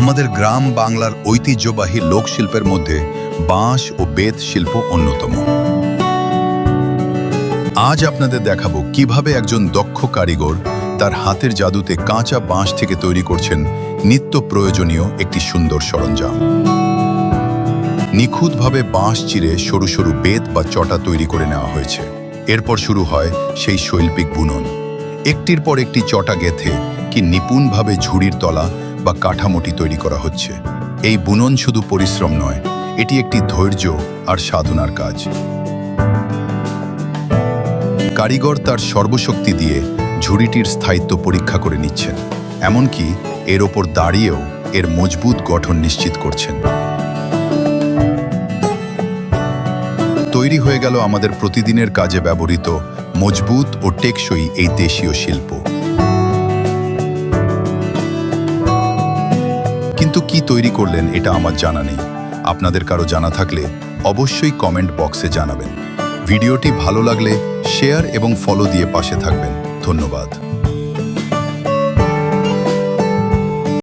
আমাদের গ্রাম বাংলার ঐতিহ্যবাহী লোকশিল্পের মধ্যে বাঁশ ও বেত শিল্প অন্যতম। আজ আপনাদের দেখাবো কিভাবে একজন দক্ষ কারিগর তার হাতের জাদুতে কাঁচা বাঁশ থেকে তৈরি করছেন নিত্য প্রয়োজনীয় একটি সুন্দর সরঞ্জাম। নিখুঁতভাবে বাঁশ চিরে সরু সরু বেত বা চটা তৈরি করে নেওয়া হয়েছে। এরপর শুরু হয় সেই শৈল্পিক বুনন। একটির পর একটি চটা গেঁথে কি নিপুণভাবে ঝুড়ির তলা বা কাঠামোটি তৈরি করা হচ্ছে। এই বুনন শুধু পরিশ্রম নয়, এটি একটি ধৈর্য আর সাধনার কাজ। কারিগর তার সর্বশক্তি দিয়ে ঝুড়িটির স্থায়িত্ব পরীক্ষা করে নিচ্ছেন, এমনকি এর ওপর দাঁড়িয়েও এর মজবুত গঠন নিশ্চিত করছেন। তৈরি হয়ে গেল আমাদের প্রতিদিনের কাজে ব্যবহৃত মজবুত ও টেকসই এই দেশীয় শিল্প। কিন্তু কি তৈরি করলেন এটা আমার জানা নেই। আপনাদের কারো জানা থাকলে অবশ্যই কমেন্ট বক্সে জানাবেন। ভিডিওটি ভালো লাগলে শেয়ার এবং ফলো দিয়ে পাশে থাকবেন। ধন্যবাদ।